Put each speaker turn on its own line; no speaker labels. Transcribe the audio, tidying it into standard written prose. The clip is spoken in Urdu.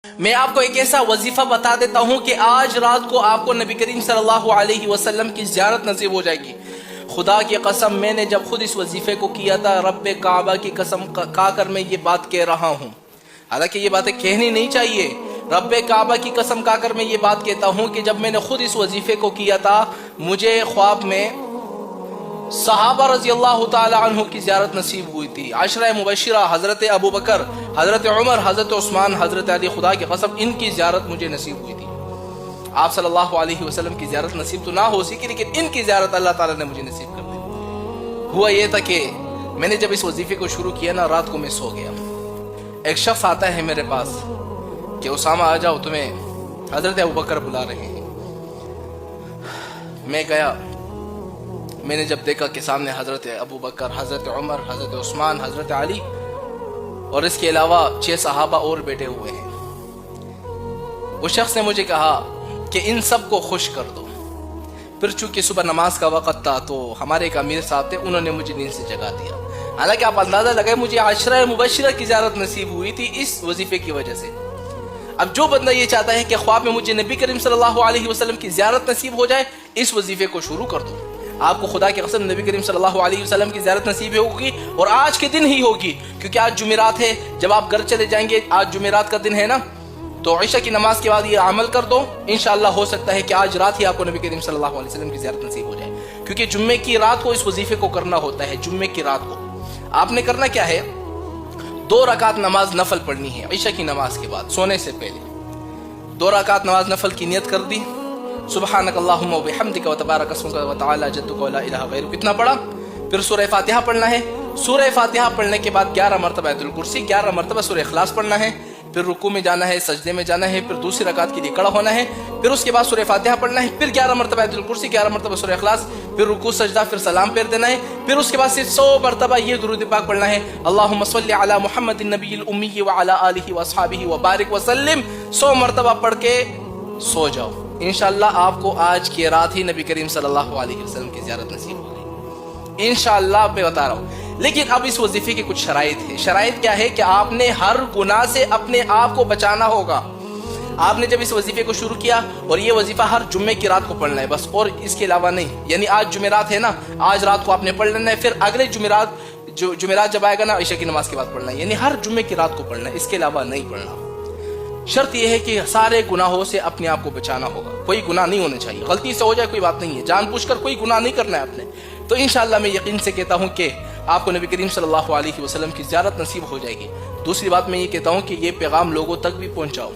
میں آپ کو ایک ایسا وظیفہ بتا دیتا ہوں کہ آج رات کو آپ کو نبی کریم صلی اللہ علیہ وسلم کی زیارت نصیب ہو جائے گی۔ خدا کی قسم میں نے جب خود اس وظیفے کو کیا تھا، رب کعبہ کی قسم کھا کر میں یہ بات کہہ رہا ہوں، حالانکہ یہ باتیں کہنی نہیں چاہیے، رب کعبہ کی قسم کھا کر میں یہ بات کہتا ہوں کہ جب میں نے خود اس وظیفے کو کیا تھا، مجھے خواب میں صحابہ رضی اللہ تعالی عنہ کی زیارت نصیب ہوئی تھی۔ عشرہ مبشرہ حضرت ابوبکر، حضرت عمر، حضرت عثمان، حضرت علی، خدا کی قسم ان کی زیارت مجھے نصیب ہوئی تھی۔ آپ صلی اللہ علیہ وسلم کی زیارت نصیب تو نہ ہو سکی، لیکن ان کی زیارت اللہ تعالیٰ نے مجھے نصیب کر دی۔ ہوا یہ تھا کہ میں نے جب اس وظیفے کو شروع کیا نا، رات کو میں سو گیا، ایک شخص آتا ہے میرے پاس کہ اسامہ آ جاؤ، تمہیں حضرت ابوبکر بلا رہے ہیں۔ میں گیا، میں نے جب دیکھا کہ سامنے حضرت ابوبکر، حضرت عمر، حضرت عثمان، حضرت علی اور اس کے علاوہ 6 صحابہ اور بیٹھے ہوئے ہیں۔ وہ شخص نے مجھے کہا کہ ان سب کو خوش کر دو۔ پھر چونکہ صبح نماز کا وقت تھا تو ہمارے ایک امیر صاحب تھے، انہوں نے مجھے نیند سے جگا دیا۔ حالانکہ آپ اندازہ لگائے مجھے عشرہ مبشرہ کی زیارت نصیب ہوئی تھی اس وظیفے کی وجہ سے۔ اب جو بندہ یہ چاہتا ہے کہ خواب میں مجھے نبی کریم صلی اللہ علیہ وسلم کی زیارت نصیب ہو جائے، اس وظیفے کو شروع کر دو، آپ کو خدا کی قسم نبی کریم صلی اللہ علیہ وسلم کی زیارت نصیب ہوگی، اور آج کے دن ہی ہوگی، کیونکہ آج جمعرات ہے۔ جب آپ گھر چلے جائیں گے، آج جمعرات کا دن ہے نا، تو عشاء کی نماز کے بعد یہ عمل کر دو، انشاءاللہ ہو سکتا ہے کہ آج رات ہی آپ کو نبی کریم صلی اللہ علیہ وسلم کی زیارت نصیب ہو جائے، کیونکہ جمعے کی رات کو اس وظیفے کو کرنا ہوتا ہے۔ جمعے کی رات کو آپ نے کرنا کیا ہے، 2 رکعت نماز نفل پڑھنی ہے عشاء کی نماز کے بعد، سونے سے پہلے 2 رکعت نماز نفل کی نیت کر دی، سبحانک اللہم و بحمدک و تبارک اسمک و تعالی جدک و لا الہ غیرک، کتنا پڑھا؟ پھر سورہ فاتحہ پڑھنا ہے۔ سورہ فاتحہ پڑھنے کے بعد 11 مرتبہ آیت الکرسی، 11 مرتبہ سورہ اخلاص پڑھنا ہے، پھر رکوع میں جانا ہے، سجدے میں جانا ہے، پھر دوسری رکعت کے لیے کھڑا ہونا ہے، پھر اس کے بعد سورہ فاتحہ پڑھنا ہے، پھر 11 مرتبہ آیت الکرسی، 11 مرتبہ سورہ اخلاص، پھر رکوع سجدہ، پھر سلام پھیر دینا ہے، پھر اس کے بعد سے 100 مرتبہ یہ درود پاک پڑھنا ہے، اللہم صلی علی محمد النبی الامی وعلی آلہ واصحابہ وبارک وسلم، 100 مرتبہ پڑھ کے سو جاؤ۔ انشاءاللہ آپ کو آج کی رات ہی نبی کریم صلی اللہ علیہ وسلم کی زیارت نصیب ہوگی، انشاءاللہ میں بتا رہا ہوں۔ لیکن اب اس وظیفے کی کچھ شرائط ہیں۔ شرائط کیا ہے کہ آپ نے ہر گناہ سے اپنے آپ کو بچانا ہوگا۔ آپ نے جب اس وظیفے کو شروع کیا، اور یہ وظیفہ ہر جمعے کی رات کو پڑھنا ہے بس، اور اس کے علاوہ نہیں، یعنی آج جمعرات ہے نا، آج رات کو آپ نے پڑھ لینا ہے، پھر اگلے جمعرات جب آئے گا نا، عشاء کی نماز کے بعد پڑھنا ہے، یعنی ہر جمعے کی رات کو پڑھنا ہے، اس کے علاوہ نہیں پڑھنا۔ شرط یہ ہے کہ سارے گناہوں سے اپنے آپ کو بچانا ہوگا، کوئی گناہ نہیں ہونے چاہیے، غلطی سے ہو جائے کوئی بات نہیں ہے، جان بوجھ کر کوئی گناہ نہیں کرنا ہے آپ نے۔ تو انشاءاللہ میں یقین سے کہتا ہوں کہ آپ کو نبی کریم صلی اللہ علیہ وسلم کی زیارت نصیب ہو جائے گی۔ دوسری بات میں یہ کہتا ہوں کہ یہ پیغام لوگوں تک بھی پہنچاؤ۔